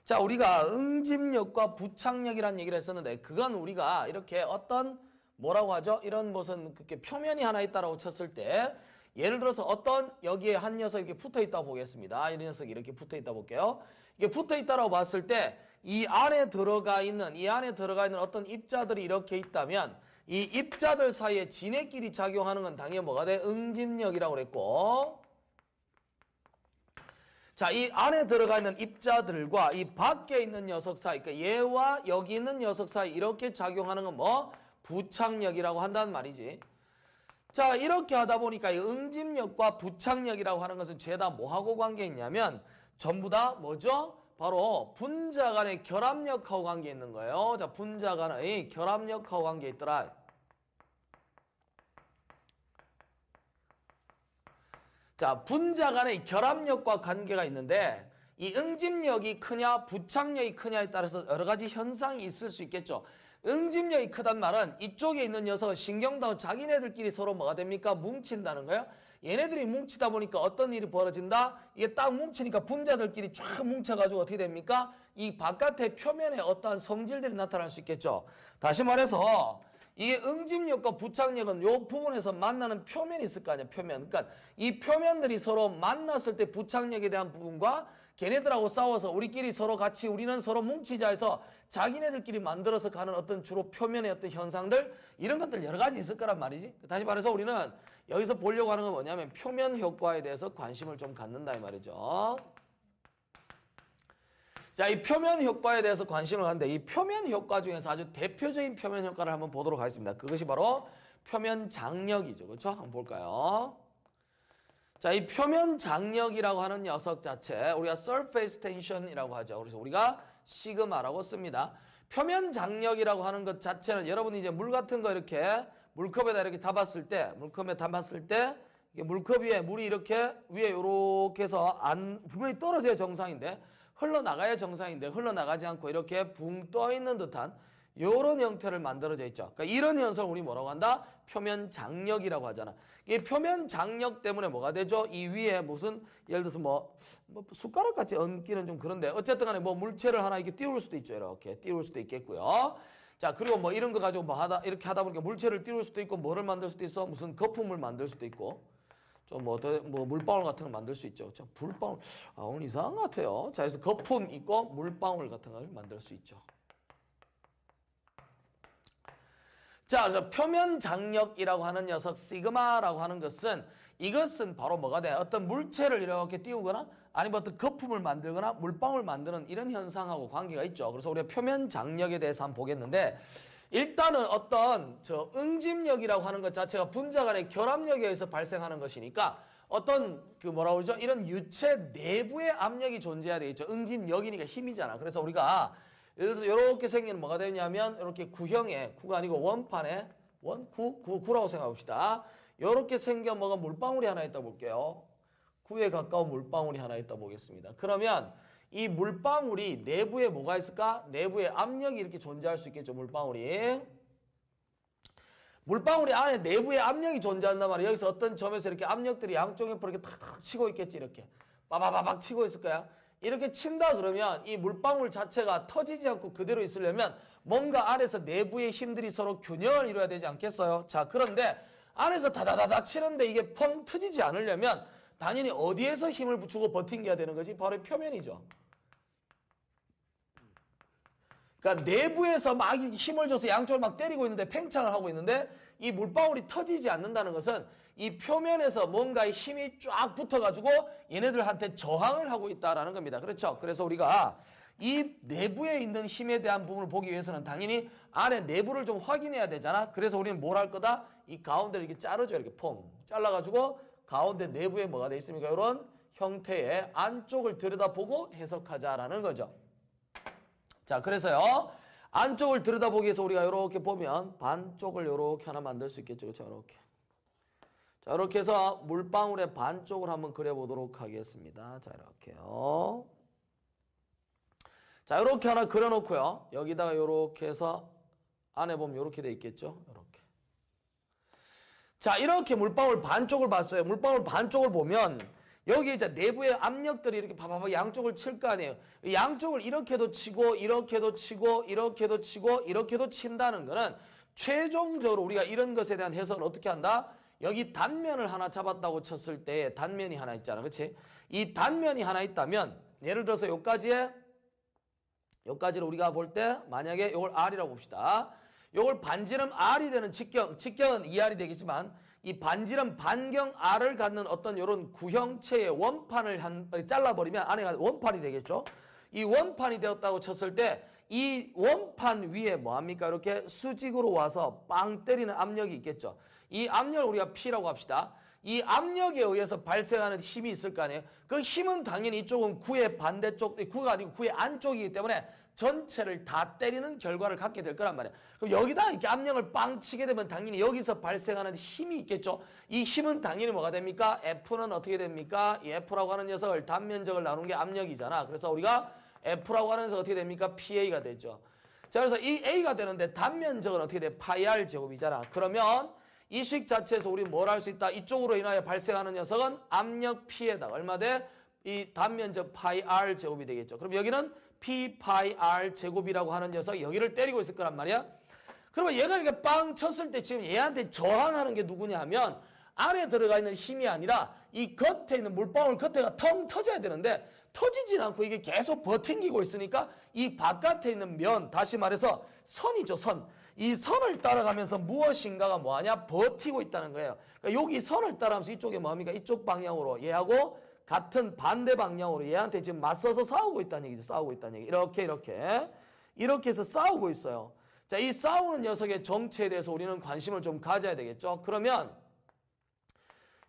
자, 우리가 응집력과 부착력이라는 얘기를 했었는데 그건 우리가 이렇게 어떤 뭐라고 하죠? 이런 무슨 그렇게 표면이 하나 있다라고 쳤을 때 예를 들어서 어떤 여기에 한 녀석이 이렇게 붙어 있다고 보겠습니다. 이 녀석이 이렇게 붙어 있다 볼게요. 이게 붙어 있다라고 봤을 때 이 안에 들어가 있는 어떤 입자들이 이렇게 있다면 이 입자들 사이에 지네끼리 작용하는 건 당연히 뭐가 돼? 응집력이라고 그랬고, 자, 이 안에 들어가 있는 입자들과 이 밖에 있는 녀석 사이, 그러니까 얘와 여기 있는 녀석 사이 이렇게 작용하는 건 뭐? 부착력이라고 한다는 말이지. 자, 이렇게 하다 보니까 이 응집력과 부착력이라고 하는 것은 죄다 뭐하고 관계 있냐면 전부 다 뭐죠? 바로 분자 간의 결합력하고 관계 있는 거예요. 자, 분자 간의 결합력하고 관계 있더라. 자, 분자 간의 결합력과 관계가 있는데 이 응집력이 크냐 부착력이 크냐에 따라서 여러 가지 현상이 있을 수 있겠죠. 응집력이 크단 말은 이쪽에 있는 녀석은 신경도 자기네들끼리 서로 뭐가 됩니까? 뭉친다는 거예요. 얘네들이 뭉치다 보니까 어떤 일이 벌어진다? 이게 딱 뭉치니까 분자들끼리 쫙 뭉쳐가지고 어떻게 됩니까? 이 바깥의 표면에 어떠한 성질들이 나타날 수 있겠죠. 다시 말해서 이게 응집력과 부착력은 요 부분에서 만나는 표면이 있을 거 아니야, 표면. 그러니까 이 표면들이 서로 만났을 때 부착력에 대한 부분과 걔네들하고 싸워서 우리끼리 서로 같이 우리는 서로 뭉치자 해서 자기네들끼리 만들어서 가는 어떤 주로 표면의 어떤 현상들 이런 것들 여러 가지 있을 거란 말이지. 다시 말해서 우리는 여기서 보려고 하는 건 뭐냐면 표면 효과에 대해서 관심을 좀 갖는다 이 말이죠. 자, 이 표면 효과에 대해서 관심을 갖는데 이 표면 효과 중에서 아주 대표적인 표면 효과를 한번 보도록 하겠습니다. 그것이 바로 표면 장력이죠. 그렇죠? 한번 볼까요? 자, 이 표면 장력이라고 하는 녀석 자체 우리가 surface tension이라고 하죠. 그래서 우리가 시그마라고 씁니다. 표면 장력이라고 하는 것 자체는 여러분이 이제 물 같은 거 이렇게 물컵에다 이렇게 담았을 때 이게 물컵 위에 물이 이렇게 위에 요렇게 해서 분명히 떨어져야 정상인데 흘러나가야 정상인데 흘러나가지 않고 이렇게 붕 떠 있는 듯한 이런 형태를 만들어져 있죠. 그러니까 이런 현상을 우리 뭐라고 한다? 표면 장력이라고 하잖아. 이 표면 장력 때문에 뭐가 되죠? 이 위에 무슨 예를 들어서 뭐 숟가락같이 얹기는 좀 그런데 어쨌든 간에 뭐 물체를 하나 이렇게 띄울 수도 있죠. 이렇게 띄울 수도 있겠고요. 자, 그리고 뭐 이런 거 가지고 뭐 이렇게 하다 보니까 물체를 띄울 수도 있고 뭐를 만들 수도 있어? 무슨 거품을 만들 수도 있고 좀 뭐 물방울 같은 걸 만들 수 있죠. 자, 물방울. 아, 오늘 이상한 것 같아요. 자, 그래서 거품 있고 물방울 같은 걸 만들 수 있죠. 자, 그래서 표면 장력이라고 하는 녀석 시그마라고 하는 것은 이것은 바로 뭐가 돼? 어떤 물체를 이렇게 띄우거나 아니면 어떤 거품을 만들거나 물방울 만드는 이런 현상하고 관계가 있죠. 그래서 우리가 표면 장력에 대해서 한번 보겠는데 일단은 어떤 응집력이라고 하는 것 자체가 분자 간의 결합력에 의해서 발생하는 것이니까 어떤 뭐라고 그러죠? 이런 유체 내부의 압력이 존재해야 되겠죠. 응집력이니까 힘이잖아. 그래서 우리가 예를 들어서 이렇게 생기는 뭐가 되냐면 이렇게 구형의 구가 아니고 원판에 구라고 생각합시다. 이렇게 생겨 뭐가 물방울이 하나 있다 볼게요. 구에 가까운 물방울이 하나 있다 보겠습니다. 그러면 이 물방울이 내부에 뭐가 있을까? 내부에 압력이 이렇게 존재할 수 있겠죠. 물방울이 안에 내부에 압력이 존재한단 말이에요. 여기서 어떤 점에서 이렇게 압력들이 양쪽 옆으로 이렇게 탁탁 치고 있겠지. 이렇게 빠바바박 치고 있을 거야. 이렇게 친다 그러면 이 물방울 자체가 터지지 않고 그대로 있으려면 뭔가 안에서 내부의 힘들이 서로 균형을 이루어야 되지 않겠어요? 자, 그런데 안에서 다다다닥 치는데 이게 펑 터지지 않으려면 당연히 어디에서 힘을 주고 버팅겨야 되는 거지? 바로 표면이죠. 그러니까 내부에서 막 힘을 줘서 양쪽을 막 때리고 있는데 팽창을 하고 있는데 이 물방울이 터지지 않는다는 것은 이 표면에서 뭔가 힘이 쫙 붙어가지고 얘네들한테 저항을 하고 있다라는 겁니다. 그렇죠? 그래서 우리가 이 내부에 있는 힘에 대한 부분을 보기 위해서는 당연히 안에 내부를 좀 확인해야 되잖아. 그래서 우리는 뭘 할 거다? 이 가운데를 이렇게 자르죠. 이렇게 퐁 잘라가지고 가운데 내부에 뭐가 돼 있습니까? 이런 형태의 안쪽을 들여다보고 해석하자라는 거죠. 자, 그래서요. 안쪽을 들여다보기 위해서 우리가 이렇게 보면 반쪽을 이렇게 하나 만들 수 있겠죠. 그렇죠? 이렇게. 자, 이렇게 해서 물방울의 반쪽을 한번 그려보도록 하겠습니다. 자, 이렇게요. 자, 이렇게 하나 그려놓고요. 여기다가 이렇게 해서 안에 보면 이렇게 돼 있겠죠. 이렇게. 자, 이렇게 물방울 반쪽을 봤어요. 물방울 반쪽을 보면 여기 이제 내부의 압력들이 이렇게 바바바 양쪽을 칠 거 아니에요. 양쪽을 이렇게도 치고 이렇게도 치고 이렇게도 치고 이렇게도 친다는 거는 최종적으로 우리가 이런 것에 대한 해석을 어떻게 한다? 여기 단면을 하나 잡았다고 쳤을 때 단면이 하나 있잖아. 그렇지? 이 단면이 하나 있다면 예를 들어서 요까지를 우리가 볼 때 만약에 요걸 R이라고 봅시다. 요걸 반지름 R이 되는 직경은 2R이 되겠지만 이 반지름 반경 R을 갖는 어떤 이런 구형체의 원판을 잘라버리면 안에가 원판이 되겠죠. 이 원판이 되었다고 쳤을 때 이 원판 위에 뭐합니까? 이렇게 수직으로 와서 빵 때리는 압력이 있겠죠. 이 압력을 우리가 P라고 합시다. 이 압력에 의해서 발생하는 힘이 있을 거 아니에요. 그 힘은 당연히 이쪽은 구의 반대쪽, 구가 아니고 구의 안쪽이기 때문에 전체를 다 때리는 결과를 갖게 될 거란 말이에요. 그럼 여기다 이렇게 압력을 빵 치게 되면 당연히 여기서 발생하는 힘이 있겠죠. 이 힘은 당연히 뭐가 됩니까? F는 어떻게 됩니까? 이 F라고 하는 녀석을 단면적을 나누는 게 압력이잖아. 그래서 우리가 F라고 하는 녀석 어떻게 됩니까? PA가 되죠. 자, 그래서 이 A가 되는데 단면적은 어떻게 돼? 파이 R 제곱이잖아. 그러면 이 식 자체에서 우리 뭘 할 수 있다? 이쪽으로 인하여 발생하는 녀석은 압력 P에다가 얼마 돼? 이 단면적 파이 R 제곱이 되겠죠. 그럼 여기는 P 파이 R 제곱이라고 하는 녀석이 여기를 때리고 있을 거란 말이야. 그러면 얘가 이렇게 빵 쳤을 때 지금 얘한테 저항하는 게 누구냐 하면 안에 들어가 있는 힘이 아니라 이 겉에 있는 물방울 겉에가 텅 터져야 되는데 터지진 않고 이게 계속 버팅기고 있으니까 이 바깥에 있는 면, 다시 말해서 선이죠, 선. 이 선을 따라가면서 무엇인가가 뭐하냐? 버티고 있다는 거예요. 그러니까 여기 선을 따라가면서 이쪽에 뭐합니까? 이쪽 방향으로 얘하고 같은 반대 방향으로 얘한테 지금 맞서서 싸우고 있다는 얘기죠. 싸우고 있다는 얘기. 이렇게 해서 싸우고 있어요. 자, 이 싸우는 녀석의 정체에 대해서 우리는 관심을 좀 가져야 되겠죠. 그러면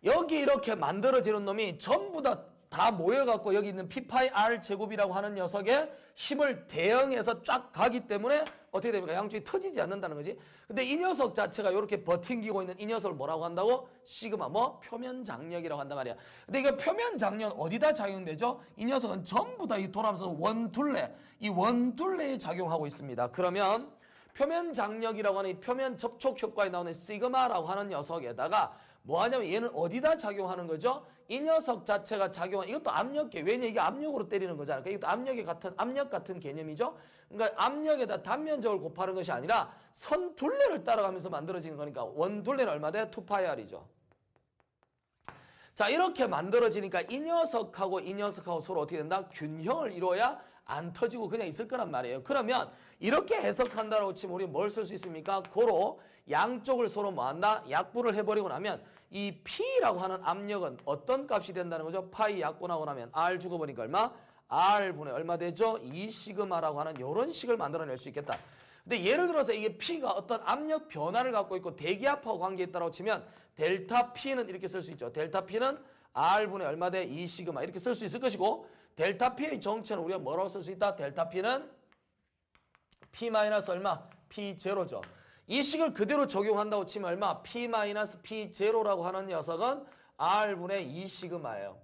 여기 이렇게 만들어지는 놈이 전부 다 모여갖고 여기 있는 P파이 R 제곱이라고 하는 녀석의 힘을 대응해서 쫙 가기 때문에 어떻게 됩니까? 양쪽이 터지지 않는다는 거지. 근데 이 녀석 자체가 이렇게 버팅기고 있는 이 녀석을 뭐라고 한다고? 시그마 뭐? 표면 장력이라고 한단 말이야. 근데 이거 표면 장력 어디다 작용되죠? 이 녀석은 전부 다 이 돌아가면서 원둘레, 이 원둘레에 작용하고 있습니다. 그러면 표면 장력이라고 하는 이 표면 접촉 효과에 나오는 시그마라고 하는 녀석에다가 뭐 하냐면 얘는 어디다 작용하는 거죠? 이 녀석 자체가 작용한 이것도 압력계. 왜냐 이게 압력으로 때리는 거잖아. 그러니까 이것도 압력 같은 개념이죠. 그러니까 압력에다 단면적을 곱하는 것이 아니라 선 둘레를 따라가면서 만들어지는 거니까 원둘레는 얼마 돼? 2파이R이죠. 자, 이렇게 만들어지니까 이 녀석하고 서로 어떻게 된다? 균형을 이루어야 안 터지고 그냥 있을 거란 말이에요. 그러면 이렇게 해석한다고 치면 우리 뭘 쓸 수 있습니까? 고로 양쪽을 서로 뭐한다? 약분을 해버리고 나면 이 P라고 하는 압력은 어떤 값이 된다는 거죠? 파이 약분하고 나면 R 죽어버리니까 얼마? R분의 얼마 되죠? 2시그마라고 하는 이런 식을 만들어낼 수 있겠다. 근데 예를 들어서 이게 P가 어떤 압력 변화를 갖고 있고 대기압하고 관계있다고 치면 델타 P는 이렇게 쓸 수 있죠. 델타 P는 R분의 얼마 돼? 2시그마 이렇게 쓸 수 있을 것이고 델타 P의 정체는 우리가 뭐라고 쓸 수 있다? 델타 P는 P 마이너스 얼마? P0죠. 이 식을 그대로 적용한다고 치면 얼마? P 마이너스 P0라고 하는 녀석은 R분의 2시그마예요.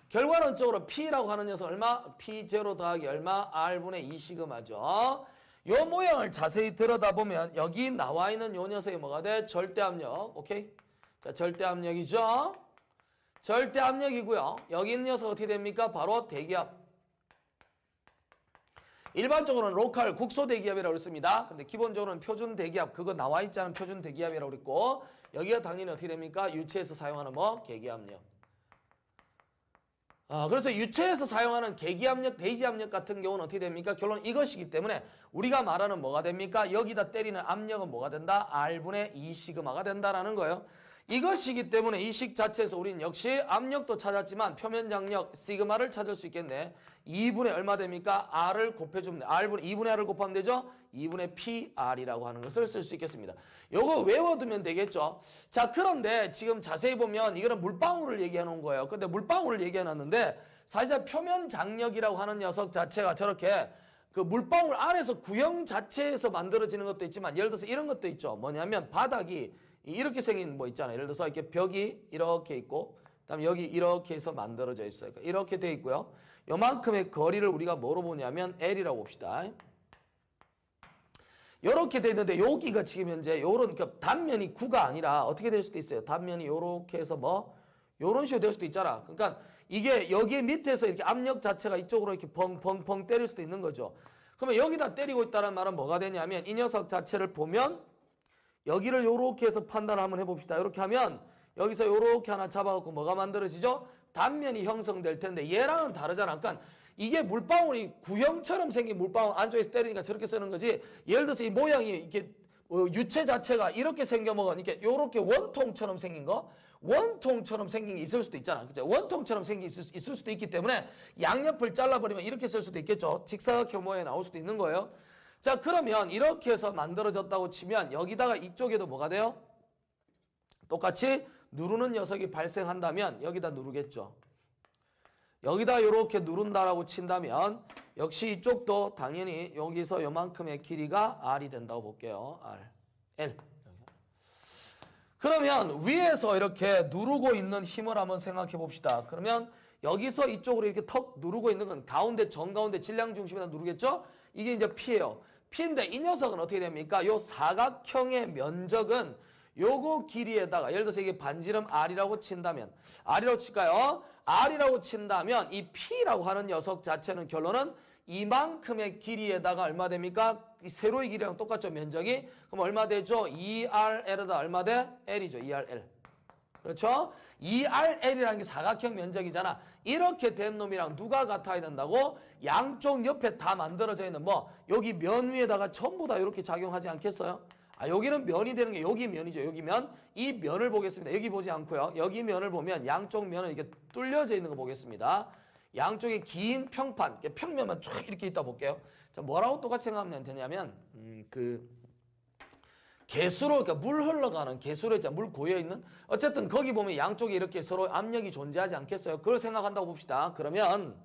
결과론적으로 P라고 하는 녀석 얼마? P0 더하기 얼마? R분의 2시그마죠. 요 모양을 자세히 들여다보면 여기 나와 있는 요 녀석이 뭐가 돼? 절대압력. 오케이? 자, 절대압력이죠. 절대압력이고요. 여기 있는 녀석 어떻게 됩니까? 바로 대기압. 일반적으로는 로컬 국소 대기압이라고 그랬습니다. 근데 기본적으로는 표준 대기압, 그거 나와 있지 않은 표준 대기압이라고 그랬고 여기가 당연히 어떻게 됩니까? 유체에서 사용하는 뭐? 계기압력. 그래서 유체에서 사용하는 계기압력, 대지압력 같은 경우는 어떻게 됩니까? 결론은 이것이기 때문에 우리가 말하는 뭐가 됩니까? 여기다 때리는 압력은 뭐가 된다? R분의 2시그마가 된다라는 거예요. 이것이기 때문에 이 식 자체에서 우리는 역시 압력도 찾았지만 표면장력 시그마를 찾을 수 있겠네. 2분의 얼마 됩니까? R을 곱해주면 돼. 2분의 R을 곱하면 되죠? 2분의 PR이라고 하는 것을 쓸 수 있겠습니다. 요거 외워두면 되겠죠? 자, 그런데 지금 자세히 보면 이거는 물방울을 얘기해 놓은 거예요. 근데 물방울을 얘기해 놨는데 사실 표면장력이라고 하는 녀석 자체가 저렇게 그 물방울 안에서 구형 자체에서 만들어지는 것도 있지만 예를 들어서 이런 것도 있죠. 뭐냐면 바닥이 이렇게 생긴 뭐 있잖아요. 예를 들어서 이렇게 벽이 이렇게 있고 그다음에 여기 이렇게 해서 만들어져 있어요. 그러니까 이렇게 돼 있고요. 요만큼의 거리를 우리가 뭐로 보냐면 L이라고 봅시다. 요렇게 돼 있는데 여기가 지금 현재 요런 그러니까 단면이 9가 아니라 어떻게 될 수도 있어요. 단면이 요렇게 해서 뭐 요런 식으로 될 수도 있잖아. 그러니까 이게 여기 밑에서 이렇게 압력 자체가 이쪽으로 이렇게 펑펑펑 때릴 수도 있는 거죠. 그러면 여기다 때리고 있다는 말은 뭐가 되냐면 이 녀석 자체를 보면 여기를 요렇게 해서 판단을 한번 해봅시다. 이렇게 하면 여기서 요렇게 하나 잡아갖고 뭐가 만들어지죠? 단면이 형성될 텐데 얘랑은 다르잖아. 그러니까 이게 물방울이 구형처럼 생긴 물방울 안쪽에서 때리니까 저렇게 쓰는 거지. 예를 들어서 이 모양이 이렇게 유체 자체가 이렇게 생겨먹은 이렇게 요렇게 원통처럼 생긴 거, 원통처럼 생긴 게 있을 수도 있잖아. 그죠? 원통처럼 생긴 게 있을 수도 있기 때문에 양옆을 잘라버리면 이렇게 쓸 수도 있겠죠. 직사각형 모양이 나올 수도 있는 거예요. 자, 그러면 이렇게 해서 만들어졌다고 치면 여기다가 이쪽에도 뭐가 돼요? 똑같이 누르는 녀석이 발생한다면 여기다 누르겠죠. 여기다 이렇게 누른다라고 친다면 역시 이쪽도 당연히 여기서 요만큼의 길이가 R이 된다고 볼게요. R, L. 그러면 위에서 이렇게 누르고 있는 힘을 한번 생각해 봅시다. 그러면 여기서 이쪽으로 이렇게 턱 누르고 있는 건 가운데 정가운데 질량 중심에다 누르겠죠? 이게 이제 P예요. P인데 이 녀석은 어떻게 됩니까? 요 사각형의 면적은 요거 길이에다가 예를 들어서 이게 반지름 R이라고 친다면 R이라고 칠까요? R이라고 친다면 이 P라고 하는 녀석 자체는 결론은 이만큼의 길이에다가 얼마 됩니까? 이 세로의 길이랑 똑같죠, 면적이? 그럼 얼마 되죠? 2RL에다 얼마 돼? L이죠, 2RL. 그렇죠? 2RL이라는 게 사각형 면적이잖아. 이렇게 된 놈이랑 누가 같아야 된다고? 양쪽 옆에 다 만들어져 있는 뭐 여기 면 위에다가 전부 다 이렇게 작용하지 않겠어요? 아, 여기는 면이 되는 게 여기 면이죠. 여기 면. 이 면을 보겠습니다. 여기 보지 않고요. 여기 면을 보면 양쪽 면은 이렇게 뚫려져 있는 거 보겠습니다. 양쪽에 긴 평판, 평면만 쫙 이렇게 있다 볼게요. 자, 뭐라고 똑같이 생각하면 되냐면 개수로, 그러니까 물 흘러가는 개수로 있잖아. 물 고여있는. 어쨌든 거기 보면 양쪽에 이렇게 서로 압력이 존재하지 않겠어요? 그걸 생각한다고 봅시다. 그러면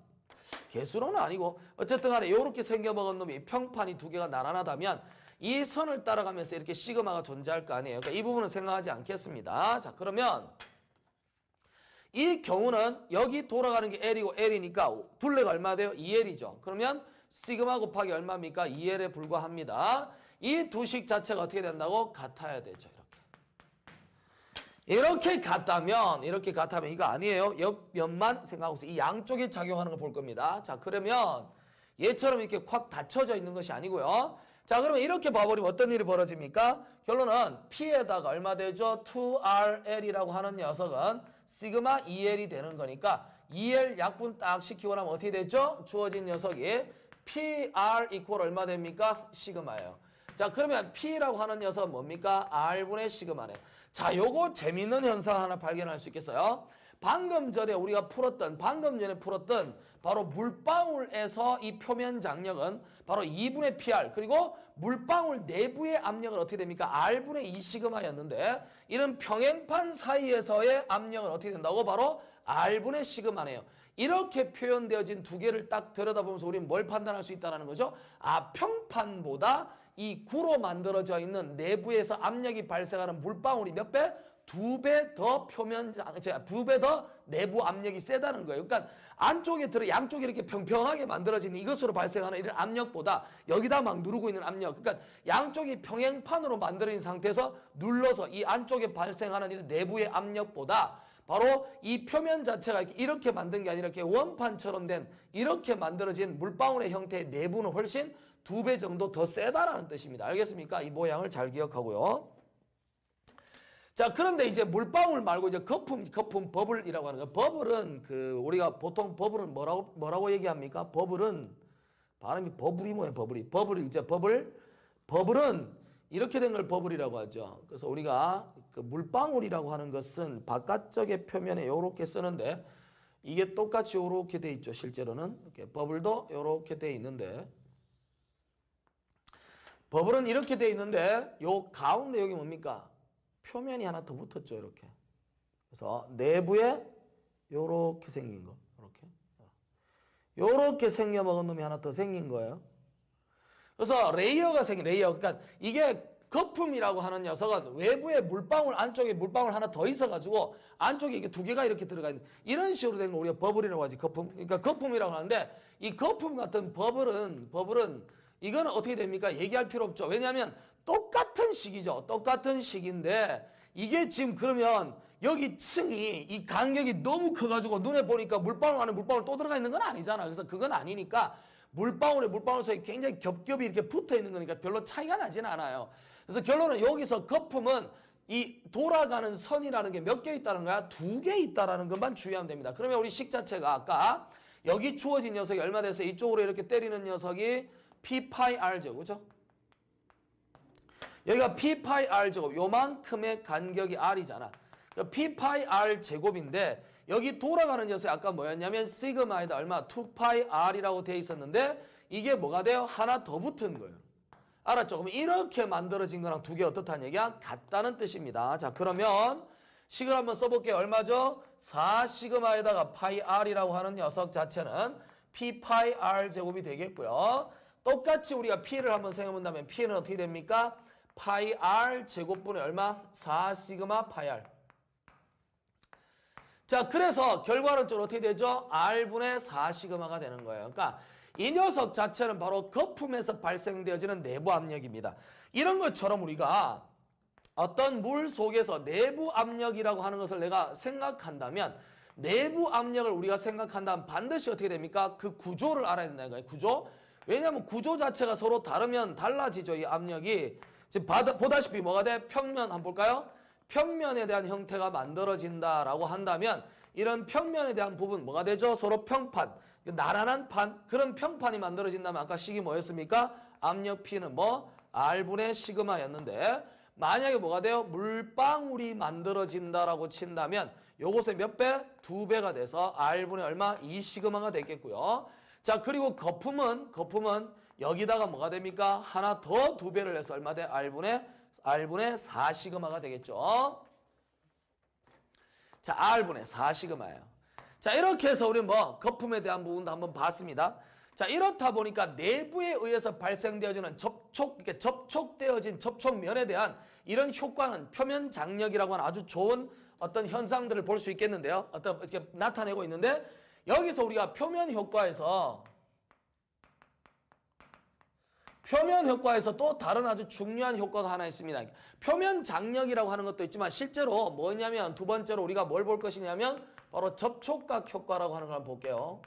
개수로는 아니고 어쨌든 간에 이렇게 생겨먹은 놈이 평판이 두 개가 나란하다면 이 선을 따라가면서 이렇게 시그마가 존재할 거 아니에요. 그러니까 이 부분은 생각하지 않겠습니다. 자, 그러면 이 경우는 여기 돌아가는 게 L이고 L이니까 둘레가 얼마 돼요? 2L이죠. 그러면 시그마 곱하기 얼마입니까? 2L에 불과합니다. 이 두 식 자체가 어떻게 된다고? 같아야 되죠. 이렇게 같다면 이거 아니에요. 옆면만 생각하고서 이 양쪽에 작용하는 걸 볼 겁니다. 자, 그러면 얘처럼 이렇게 확 닫혀져 있는 것이 아니고요. 자, 그러면 이렇게 봐버리면 어떤 일이 벌어집니까? 결론은 P에다가 얼마 되죠? 2RL이라고 하는 녀석은 시그마 2L이 되는 거니까 2L 약분 딱 시키고 나면 어떻게 되죠? 주어진 녀석이 PR 이퀄 얼마 됩니까? 시그마예요. 자, 그러면 P라고 하는 녀석은 뭡니까? R분의 시그마네. 자, 요거 재밌는 현상 하나 발견할 수 있겠어요? 방금 전에 풀었던 바로 물방울에서 이 표면 장력은 바로 2분의 PR 그리고 물방울 내부의 압력은 어떻게 됩니까? R분의 2 시그마였는데 이런 평행판 사이에서의 압력은 어떻게 된다고? 바로 R분의 시그마네요. 이렇게 표현되어진 두 개를 딱 들여다보면서 우리는 뭘 판단할 수 있다는 거죠? 아, 평판보다 이 구로 만들어져 있는 내부에서 압력이 발생하는 물방울이 몇 배? 2배 더 두 배 더 내부 압력이 세다는 거예요. 그러니까 안쪽에 양쪽이 이렇게 평평하게 만들어진 이것으로 발생하는 이런 압력보다 여기다 막 누르고 있는 압력. 그러니까 양쪽이 평행판으로 만들어진 상태에서 눌러서 이 안쪽에 발생하는 이런 내부의 압력보다 바로 이 표면 자체가 이렇게 만든 게 아니라 이렇게 원판처럼 된 이렇게 만들어진 물방울의 형태의 내부는 훨씬 2배 정도 더 세다라는 뜻입니다. 알겠습니까? 이 모양을 잘 기억하고요. 자, 그런데 이제 물방울 말고 이제 거품, 버블이라고 하는 거. 버블은 우리가 보통 버블은 뭐라고 얘기합니까? 버블은 발음이 버블이 뭐예요? 버블은 이렇게 된 걸 버블이라고 하죠. 그래서 우리가 물방울이라고 하는 것은 바깥쪽의 표면에 이렇게 쓰는데 이게 똑같이 이렇게 돼 있죠. 실제로는 이렇게 버블도 이렇게 돼 있는데. 버블은 이렇게 돼 있는데 요 가운데 여기 뭡니까? 표면이 하나 더 붙었죠. 이렇게. 그래서 내부에 요렇게 생긴 거. 요렇게 생겨먹은 놈이 하나 더 생긴 거예요. 그래서 레이어가 생긴 레이어. 그러니까 이게 거품이라고 하는 녀석은 외부에 물방울 안쪽에 물방울 하나 더 있어가지고 안쪽에 이게 두 개가 이렇게 들어가 있는 이런 식으로 된 거 우리가 버블이라고 하지. 거품. 그러니까 거품이라고 하는데 이 거품 같은 버블은 이거는 어떻게 됩니까? 얘기할 필요 없죠. 왜냐하면 똑같은 식이죠. 똑같은 식인데 이게 지금 그러면 여기 층이 이 간격이 너무 커가지고 눈에 보니까 물방울 안에 물방울 또 들어가 있는 건 아니잖아. 그래서 그건 아니니까 물방울에 물방울 사이 굉장히 겹겹이 이렇게 붙어 있는 거니까 별로 차이가 나지는 않아요. 그래서 결론은 여기서 거품은 이 돌아가는 선이라는 게 몇 개 있다는 거야? 2개 있다라는 것만 주의하면 됩니다. 그러면 우리 식 자체가 아까 여기 주어진 녀석이 얼마 돼서 이쪽으로 이렇게 때리는 녀석이 P 파이 R 제곱, 그죠? 여기가 P 파이 R 제곱, 요만큼의 간격이 R이잖아. P 파이 R 제곱인데 여기 돌아가는 녀석이 아까 뭐였냐면 시그마에다 얼마? 2 파이 R이라고 되어 있었는데 이게 뭐가 돼요? 하나 더 붙은 거예요. 알았죠? 그럼 이렇게 만들어진 거랑 2개 어떻다는 얘기야? 같다는 뜻입니다. 자, 그러면 식을 한번 써볼게요. 얼마죠? 4시그마에다가 파이 R이라고 하는 녀석 자체는 P 파이 R 제곱이 되겠고요. 똑같이 우리가 P를 한번 생각해본다면 P는 어떻게 됩니까? 파이 R 제곱분의 얼마? 4시그마 파이 R. 자, 그래서 결과론적으로 어떻게 되죠? R분의 4시그마가 되는 거예요. 그러니까 이 녀석 자체는 바로 거품에서 발생되어지는 내부 압력입니다. 이런 것처럼 우리가 어떤 물 속에서 내부 압력이라고 하는 것을 내가 생각한다면 내부 압력을 우리가 생각한다면 반드시 어떻게 됩니까? 그 구조를 알아야 된다는 거예요. 구조. 왜냐하면 구조 자체가 서로 다르면 달라지죠. 이 압력이. 지금 보다시피 뭐가 돼? 평면 한번 볼까요? 평면에 대한 형태가 만들어진다라고 한다면 이런 평면에 대한 부분 뭐가 되죠? 서로 평판. 나란한 판, 그런 평판이 만들어진다면 아까 식이 뭐였습니까? 압력 P는 뭐? R분의 시그마였는데 만약에 뭐가 돼요? 물방울이 만들어진다라고 친다면 요것의 몇 배? 2배가 돼서 R분의 얼마? 2시그마가 되겠고요. 자, 그리고 거품은 여기다가 뭐가 됩니까? 하나 더 2배를 해서 얼마 돼? R분의 4시그마가 되겠죠. 자, R분의 4시그마예요. 자, 이렇게 해서 우리는 뭐 거품에 대한 부분도 한번 봤습니다. 자, 이렇다 보니까 내부에 의해서 발생되어지는 이렇게 접촉되어진 접촉면에 대한 이런 효과는 표면 장력이라고 하는 아주 좋은 어떤 현상들을 볼 수 있겠는데요. 어떤 이렇게 나타내고 있는데 여기서 우리가 표면 효과에서 또 다른 아주 중요한 효과가 하나 있습니다. 표면 장력이라고 하는 것도 있지만 실제로 뭐냐면 두 번째로 우리가 뭘 볼 것이냐면 바로 접촉각 효과라고 하는 걸 한번 볼게요.